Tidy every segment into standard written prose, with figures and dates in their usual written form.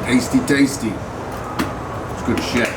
Tasty, tasty. It's good shit.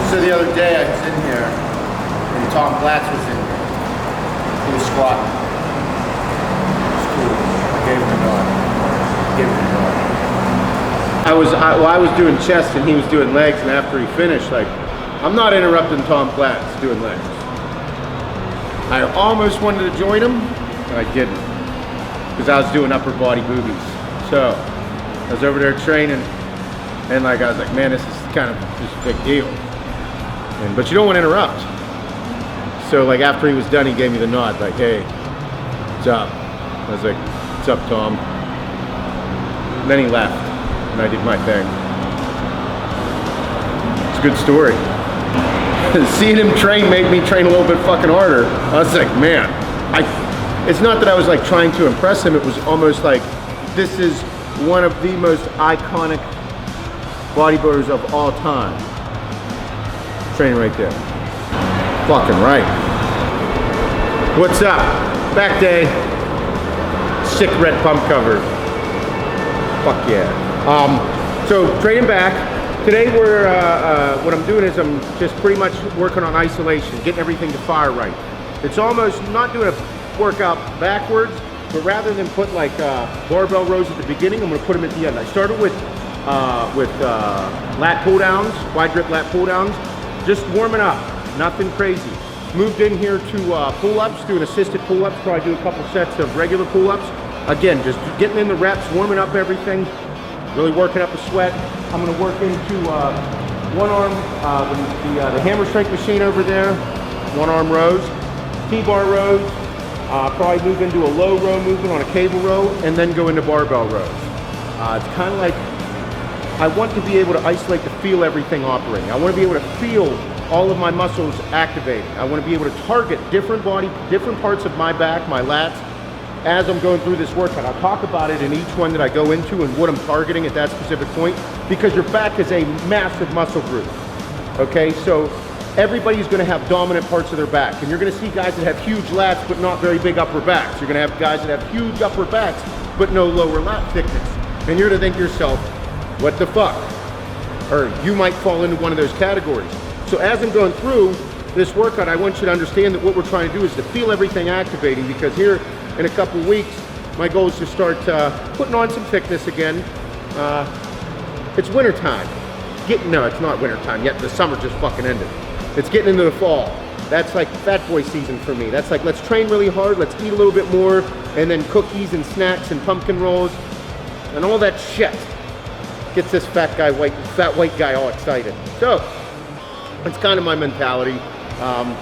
So the other day I was in here and Tom Blatz was in here. He was squatting. It was cool. I gave him a nod. I was doing chest and he was doing legs, and after he finished, like, I'm not interrupting Tom Blatz doing legs. I almost wanted to join him, but I didn't, because I was doing upper body boobies. So I was over there training, and like I was like, man, this is kind of just a big deal. But you don't want to interrupt. So like after he was done, he gave me the nod, like, hey, what's up? I was like, what's up, Tom? And then he left, and I did my thing. It's a good story. Seeing him train made me train a little bit fucking harder. I was like, man, it's not that I was like trying to impress him, it was almost like, this is one of the most iconic bodybuilders of all time. Training right there. Fucking right. What's up? Back day. Sick red pump cover. Fuck yeah. So training back. Today what I'm doing is I'm just pretty much working on isolation, getting everything to fire right. It's almost not doing a workout backwards, but rather than put like barbell rows at the beginning, I'm gonna put them at the end. I started with lat pull-downs, wide grip lat pull-downs. Just warming up, nothing crazy. Moved in here to pull-ups, doing assisted pull-ups, probably do a couple sets of regular pull-ups. Again, just getting in the reps, warming up everything, really working up a sweat. I'm gonna work into one arm, the hammer strength machine over there, one arm rows, T-bar rows, probably move into a low row movement on a cable row, and then go into barbell rows. It's kind of like, I want to be able to isolate to feel everything operating. I want to be able to feel all of my muscles activating. I want to be able to target different parts of my back, my lats, as I'm going through this workout. I'll talk about it in each one that I go into and what I'm targeting at that specific point, because your back is a massive muscle group. Okay, so everybody's going to have dominant parts of their back, and you're going to see guys that have huge lats but not very big upper backs. You're going to have guys that have huge upper backs but no lower lat thickness. And you're to think to yourself, what the fuck? Or you might fall into one of those categories. So as I'm going through this workout, I want you to understand that what we're trying to do is to feel everything activating, because here in a couple weeks, my goal is to start putting on some thickness again. It's winter time. No, it's not winter time yet. The summer just fucking ended. It's getting into the fall. That's like fat boy season for me. That's like, let's train really hard, let's eat a little bit more, and then cookies and snacks and pumpkin rolls and all that shit gets this fat white guy all excited. So it's kind of my mentality,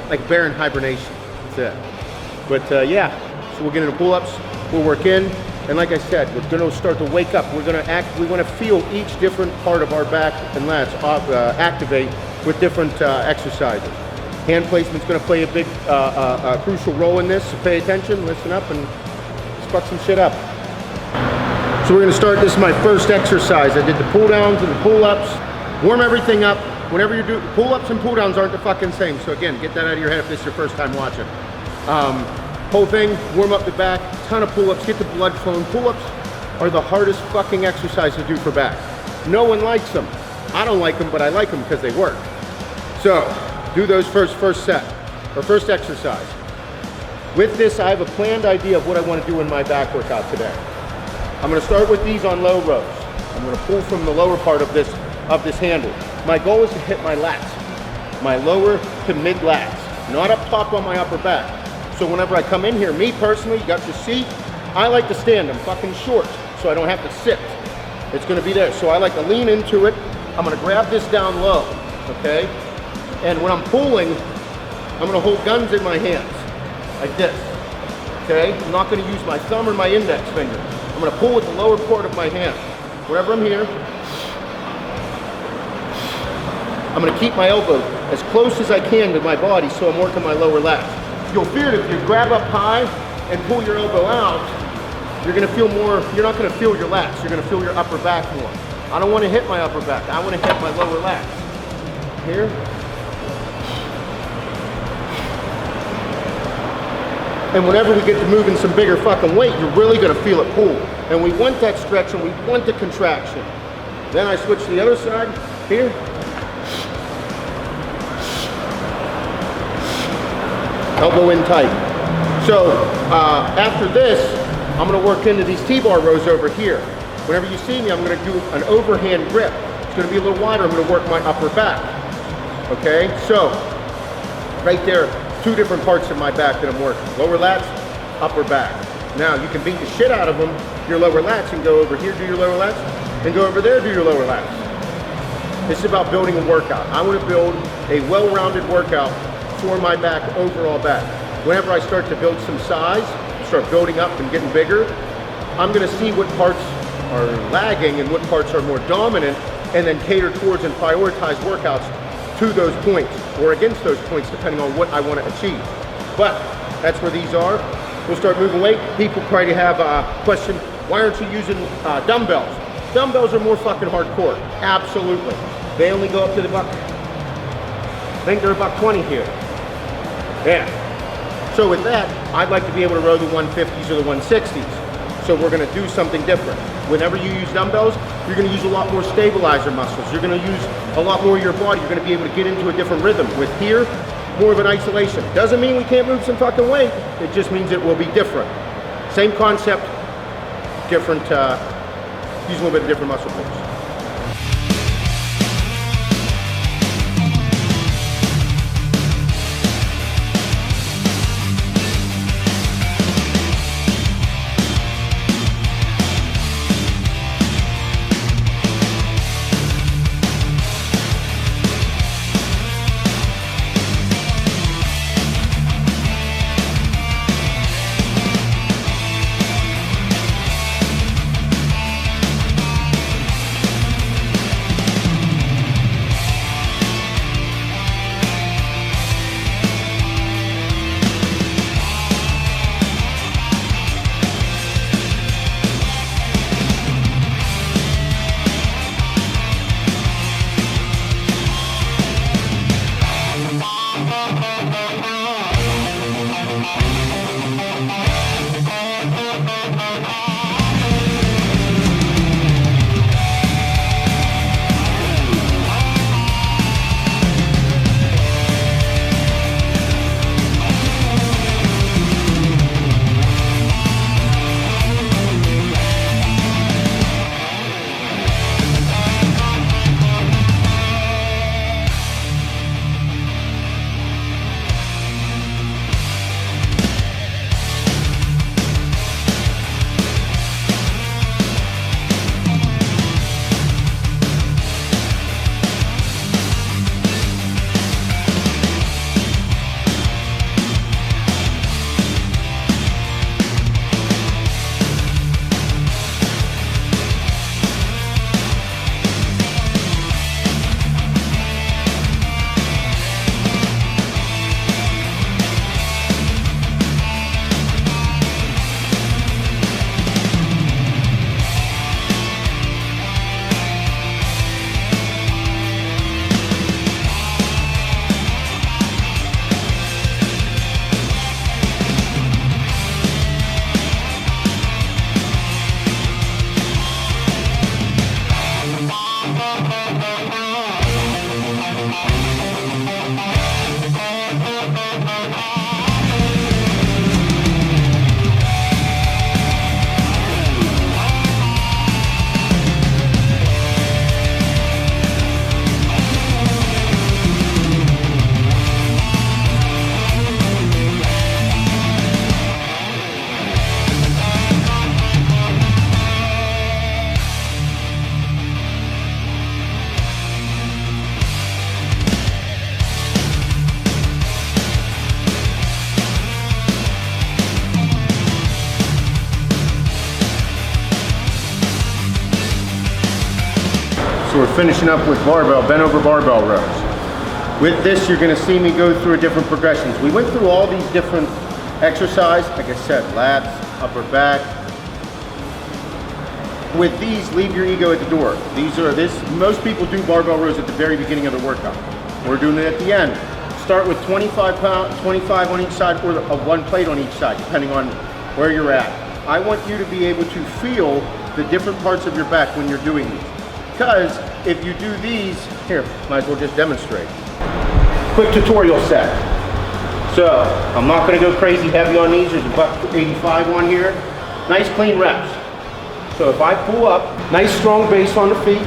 like bear in hibernation. That's it. But yeah, so we'll get into pull-ups, we'll work in, and like I said, we're going to start to wake up. We want to feel each different part of our back and lats activate with different exercises. Hand placement's going to play a big, crucial role in this. So pay attention, listen up, and let's fuck some shit up. So we're going to start. This is my first exercise. I did the pull downs and the pull ups. Warm everything up. Whenever you do pull ups and pull downs aren't the fucking same. So again, get that out of your head if this is your first time watching. Whole thing, warm up the back, ton of pull ups, get the blood flowing. Pull ups are the hardest fucking exercise to do for back. No one likes them. I don't like them, but I like them because they work. So do those first set or first exercise. With this, I have a planned idea of what I want to do in my back workout today. I'm going to start with these on low rows. I'm going to pull from the lower part of this handle. My goal is to hit my lats, my lower to mid lats, not up top on my upper back. So whenever I come in here, me personally, you got your seat, I like to stand. I'm fucking short, so I don't have to sit. It's gonna be there. So I like to lean into it. I'm gonna grab this down low, okay? And when I'm pulling, I'm gonna hold guns in my hands, like this, okay? I'm not gonna use my thumb or my index finger. I'm gonna pull with the lower part of my hand. Wherever I'm here, I'm gonna keep my elbow as close as I can to my body so I'm working my lower lats. You'll feel it if you grab up high and pull your elbow out, you're gonna feel more, you're not gonna feel your lats, you're gonna feel your upper back more. I don't wanna hit my upper back, I wanna hit my lower lats. Here. And whenever we get to moving some bigger fucking weight, you're really gonna feel it pull. And we want that stretch and we want the contraction. Then I switch to the other side, here. Elbow in tight. So after this, I'm gonna work into these T-bar rows over here. Whenever you see me, I'm gonna do an overhand grip. It's gonna be a little wider. I'm gonna work my upper back. Okay, so right there, two different parts of my back that I'm working. Lower lats, upper back. Now you can beat the shit out of them, your lower lats, and go over here, do your lower lats, and go over there, do your lower lats. This is about building a workout. I wanna build a well-rounded workout for my back, overall back. Whenever I start to build some size, start building up and getting bigger, I'm gonna see what parts are lagging and what parts are more dominant, and then cater towards and prioritize workouts to those points or against those points depending on what I wanna achieve. But that's where these are. We'll start moving weight. People probably have a question, why aren't you using dumbbells? Dumbbells are more fucking hardcore, absolutely. They only go up to the buck, I think they're $1.20 here. Yeah. So with that, I'd like to be able to row the 150s or the 160s. So we're gonna do something different. Whenever you use dumbbells, you're gonna use a lot more stabilizer muscles. You're gonna use a lot more of your body. You're gonna be able to get into a different rhythm. With here, more of an isolation. Doesn't mean we can't move some fucking weight. It just means it will be different. Same concept, different, use a little bit of different muscle groups. so we're finishing up with barbell, bent over barbell rows. With this, you're gonna see me go through different progressions. We went through all these different exercises, like I said, lats, upper back. With these, leave your ego at the door. Most people do barbell rows at the very beginning of the workout. We're doing it at the end. Start with 25 on each side, or one plate on each side, depending on where you're at. I want you to be able to feel the different parts of your back when you're doing these. Because if you do these, here, might as well just demonstrate. Quick tutorial set. So, I'm not gonna go crazy heavy on these. There's a buck 85 on here. Nice clean reps. So if I pull up, nice strong base on the feet.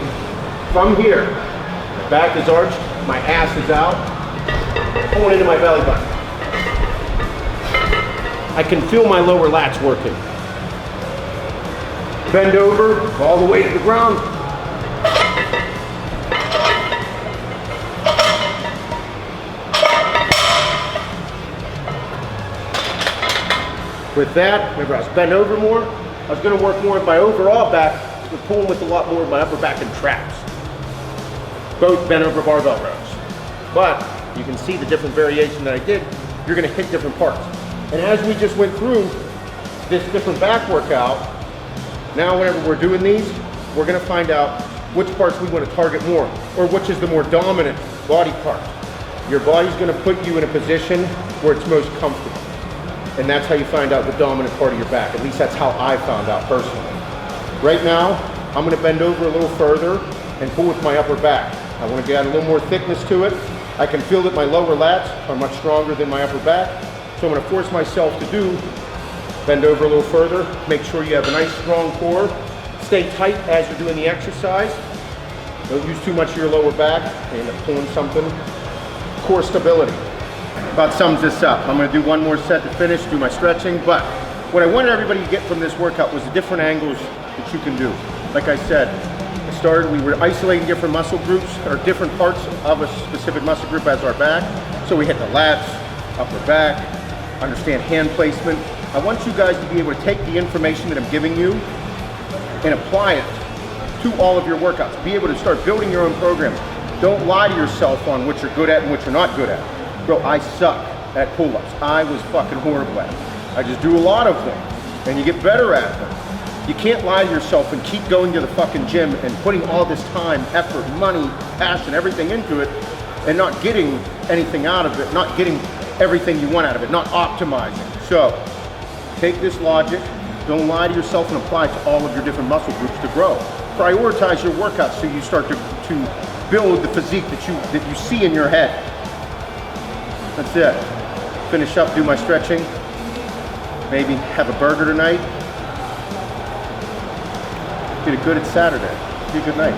From here, my back is arched, my ass is out, pulling into my belly button. I can feel my lower lats working. Bend over, all the way to the ground. With that, remember I was bent over more. I was going to work more with my overall back, but pulling with a lot more of my upper back and traps. Both bent over barbell rows. But you can see the different variation that I did. You're going to hit different parts. And as we just went through this different back workout, now whenever we're doing these, we're going to find out which parts we want to target more, or which is the more dominant body part. Your body's going to put you in a position where it's most comfortable. And that's how you find out the dominant part of your back. At least that's how I found out personally. Right now, I'm gonna bend over a little further and pull with my upper back. I wanna get a little more thickness to it. I can feel that my lower lats are much stronger than my upper back. So I'm gonna force myself to bend over a little further. Make sure you have a nice strong core. Stay tight as you're doing the exercise. Don't use too much of your lower back. You end up pulling something. Core stability. About sums this up. I'm gonna do one more set to finish, do my stretching, but what I wanted everybody to get from this workout was the different angles that you can do. Like I said, we were isolating different muscle groups, or different parts of a specific muscle group as our back. So we hit the lats, upper back, understand hand placement. I want you guys to be able to take the information that I'm giving you and apply it to all of your workouts. Be able to start building your own programs. Don't lie to yourself on what you're good at and what you're not good at. Bro, I suck at pull-ups. I was fucking horrible at it. I just do a lot of them, and you get better at them. You can't lie to yourself and keep going to the fucking gym and putting all this time, effort, money, passion, everything into it, and not getting anything out of it, not getting everything you want out of it, not optimizing. So, take this logic, don't lie to yourself, and apply it to all of your different muscle groups to grow. Prioritize your workouts so you start to build the physique that you see in your head. That's it. Finish up, do my stretching. Maybe have a burger tonight. Get it good, it's Saturday. Be a good night.